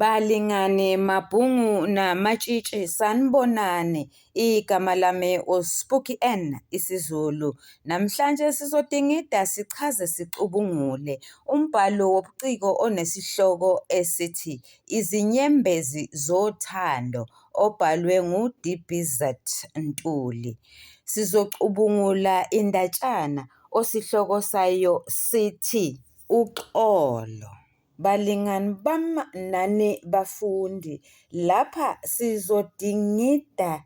Balingani Mabhungu naMatshitshi sanibonani. Igama lami uSpooky N isiZulu. Namhlanje sizodingida sichaze sicubungule umbhalo wobuciko onesihloko esithi Izinyembezi Zothando obhalwe nguD.B.Z. Ntuli. Sizocubungula indatshana osihloko sayo sithi uxolo. Balingani bami nani bafundi, lapha sizodingida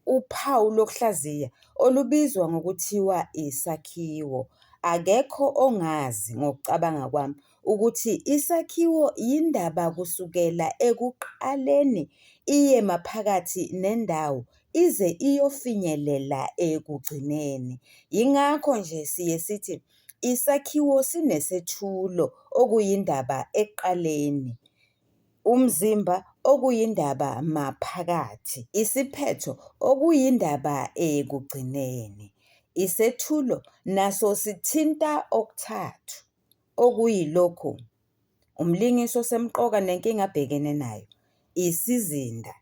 uphawu lokuhlaziya olubizwa ngokuthiwa isakhiwo. Akekho ongazi ngokucabanga kwami ukuthi isakhiwo yindaba kusukela ekuqaleni iye maphakathi nendawo ize iyofinyelela ekugcineni. Yingakho nje siye sithi isakhiwo sinesethulo okuyindaba ekuqaleni, umzimba okuyindaba maphakathi, isiphetho okuyindaba ekugcineni. Isethulo naso sithinta okuthathu okuyilokhu: umlingiso osemqoka nenkinga abhekene nayo, isizinda,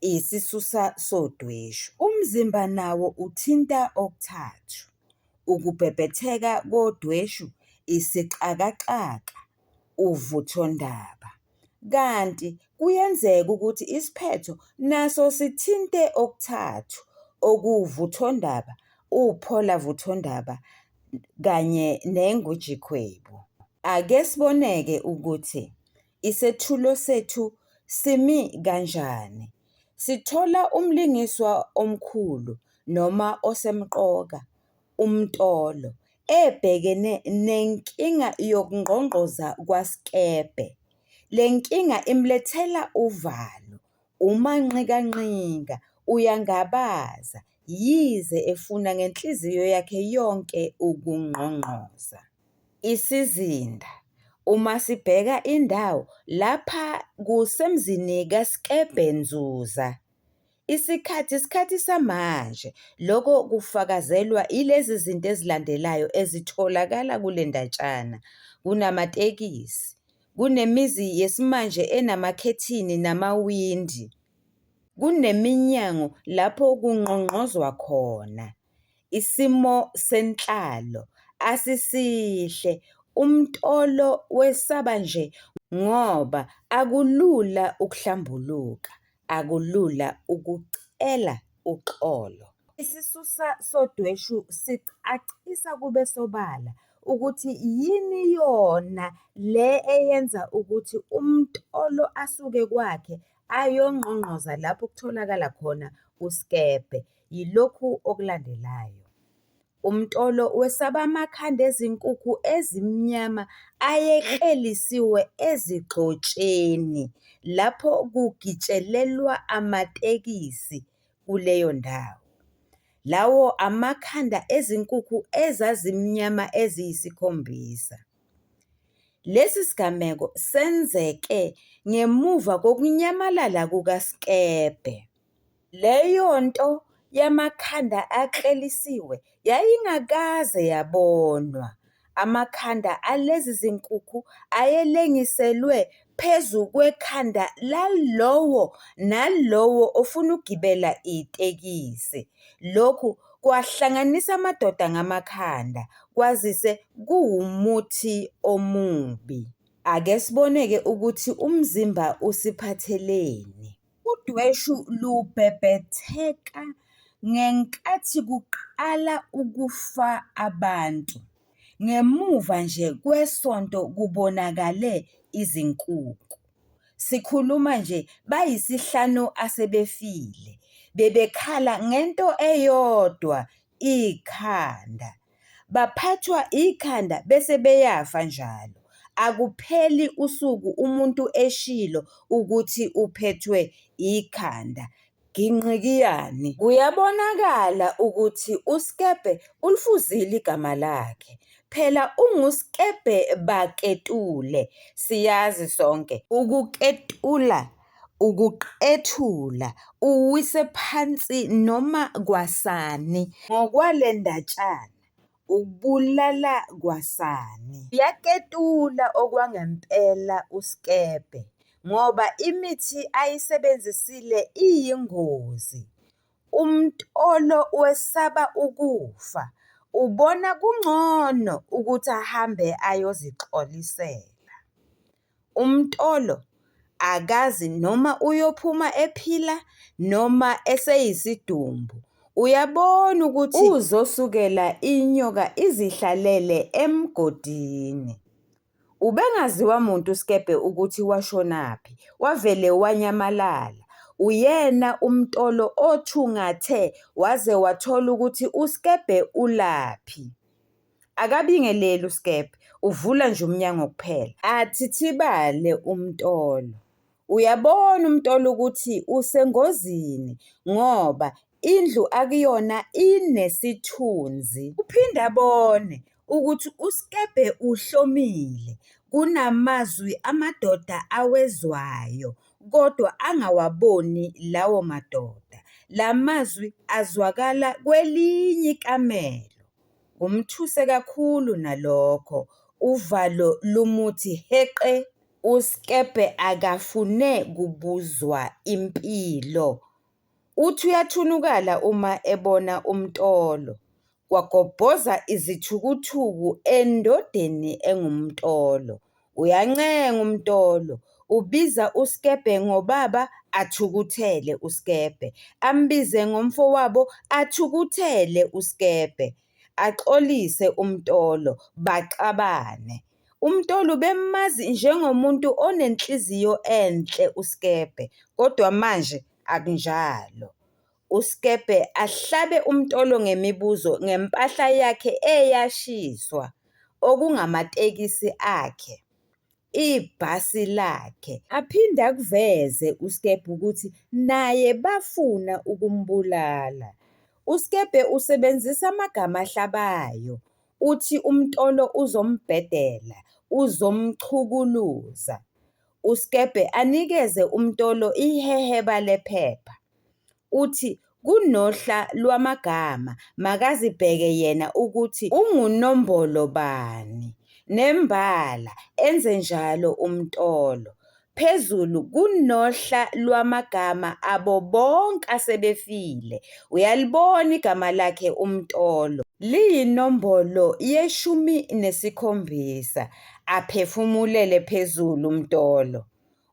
isisusa sodweshu. Umzimba nawo uthinta okuthathu: ukubhebhetheka kodweshu, isixakaxaka, uvuthondaba. Kanti kuyenzeka ukuthi isiphetho naso sithinte okuthathu okuwuvuthondaba, upholavuthondaba kanye nengujikhwebu. Ake siboneke ukuthi isethulo sethu simi kanjani. Sithola umlingiswa omkhulu noma osemqoka, umtolo, ebhekene nenkinga yokungqongqoza kwaSkebhe. Le nkinga imlethela uvalo, umanqikanqika, uyangabaza, yize efuna ngenhliziyo yakhe yonke ukungqongqoza. Isizinda, uma sibheka indawo lapha kusemzini kaSkebhe Nzuza. Isikhathi samanje, lokho kufakazelwa ilezi zinto ezilandelayo ezitholakala kule ndatshana: kunamatekisi, kunemizi yesimanje enamakhethini namawindi, kuneminyango lapho kungqongqozwa khona. Isimo senhlalo asisihle, umtolo wesaba nje ngoba akulula ukuhlambuluka, akulula ukucela uxolo. Isisusa sodweshu sicacisa kube sobala ukuthi yini yona le eyenza ukuthi umtolo asuke kwakhe ayongqongqoza lapho kutholakala khona uSkebhe. Yilokhu okulandelayo: umtolo wesaba amakhanda ezinkukhu ezimnyama ayeklelisiwe ezigxotsheni lapho kugitshelelwa amatekisi kuleyo ndawo. Lawo amakhanda ezinkukhu ezazimnyama eziyisikhombisa. Lesi sigameko senzeke ngemuva kokunyamalala kukaSkebhe. Leyo nto yamakhanda aklelisiwe yayingakaze yabonwa. Amakhanda alezi zinkukhu ayelengiselwe phezu kwekhanda lalowo nalowo ofuna ukugibela itekisi. Lokhu kwahlanganisa amadoda ngamakhanda, kwazise kuwumuthi omubi. Ake siboneke ukuthi umzimba usiphatheleni. Udweshu lubhebhetheka ngenkathi kuqala ukufa abantu. Ngemuva nje kwesonto kubonakale izinkukhu. Sikhuluma nje bayisihlanu asebefile. Bebekhala ngento eyodwa, ikhanda. Baphathwa ikhanda bese beyafa njalo. Akupheli usuku umuntu eshilo ukuthi uphethwe ikhanda. Ginqikiyani. Kuyabonakala ukuthi uSkebhe ulifuzile igama lakhe. Phela unguSkebhe Baketule. Siyazi sonke ukuketula, ukuqethula, uwise phansi noma kwasani. Ngokwale ndatshana, ukubulala kwasani. Yaketula okwangempela uSkebhe ngoba imithi ayisebenzisile iyingozi. Umtolo wesaba ukufa, ubona kungcono ukuthi ahambe ayozixolisela. Umtolo akazi noma uyophuma ephila noma eseyisidumbu. Uyabona ukuthi uzosukela inyoka izihlalele emgodini. Ubengaziwa muntu uSkebe ukuthi washonaphi, wavele wanyamalala. Uyena umtolo othungathe waze wathola ukuthi uSkebe ulaphi. Akabingeleli uSkebe, uvula nje umnyango kuphela. Athithibale umtolo. Uyabona umtolo ukuthi usengozini ngoba indlu akuyona inesithunzi. Uphinde abone ukuthi uSkebe uhlomile, kunamazwi amadoda awezwayo kodwa angawaboni lawo madoda. La mazwi azwakala kwelinye ikamelo. Umthuse kakhulu nalokho, uvalo lumuthi heqe. uSkebe akafune kubuzwa impilo. Uthi uyathunukala uma ebona umtolo. Kwagobhoza izithukuthuku endodeni engumtolo. Uyancenga umtolo, ubiza uSkebe ngobaba athukuthele uSkebe, ambize ngomfowabo athukuthele uSkebe, axolise umtolo baxabane. Umtolo ubemazi njengomuntu onenhliziyo enhle uSkebe, kodwa manje akunjalo. uSkebe ahlabe umtolo ngemibuzo ngempahla yakhe eyashiswa, okungamatekisi akhe, ibhasi lakhe. Aphinde akuveze uSkebe ukuthi naye bafuna ukumbulala. uSkebe usebenzisa amagama ahlabayo. Uthi umtolo uzombhedela, uzomchukuluza. uSkebe anikeze umtolo iheheba lephepha. Uthi kunohla lwamagama makazibheke yena ukuthi ungunombolo bani, nembala enze njalo umtolo. Phezulu kunohla lwamagama abo bonke asebefile. Uyalibona igama lakhe umtolo, liyinombolo ye17. Aphefumulele phezulu umtolo.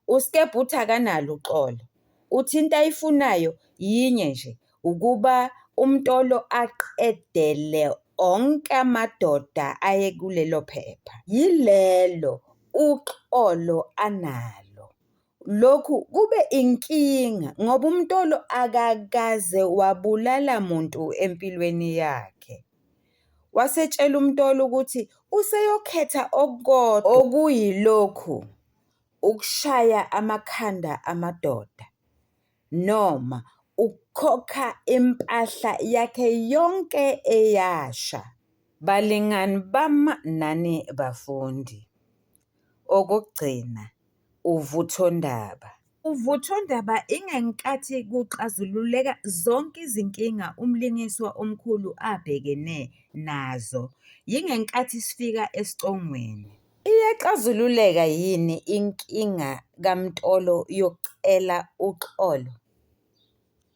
uSkebe uthi akanalo uxolo. Uthi into ayifunayo yinye nje, ukuba umtolo aqedele onke amadoda aye kulelo phepha. Yilelo uxolo analo. Lokhu kube inkinga ngoba umtolo akakaze wabulala muntu empilweni yakhe. Wasetshela umtolo ukuthi useyokhetha okukodwa, okuyilokhu ukushaya amakhanda amadoda noma ukukhokha impahla yakhe yonke eyasha. Balingani bami nani bafundi, okokugcina uvuthondaba. Uvuthondaba ingenkathi kuxazululeka zonke izinkinga umlingiswa omkhulu abhekene nazo. Yingenkathi sifika esicongweni. Iyaxazululeka yini inkinga kaMtolo yokucela uxolo?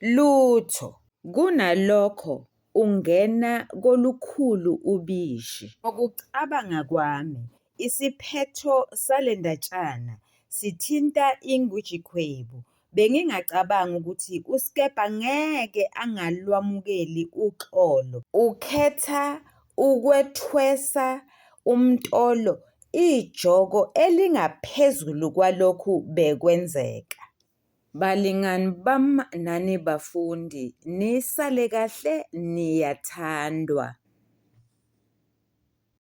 Lutho. Kunalokho ungena kolukhulu ubishi. Ngokucabanga kwami, isiphetho sale ndatshana sithinta ingwijikhwebu. Bengingacabanga ukuthi uSkebe angeke angalwamukeli uxolo. Ukhetha ukwethwesa umtolo ijoko elingaphezulu kwalokhu bekwenzeka. Balingani bami nani bafundi, nisale kahle, niyathandwa.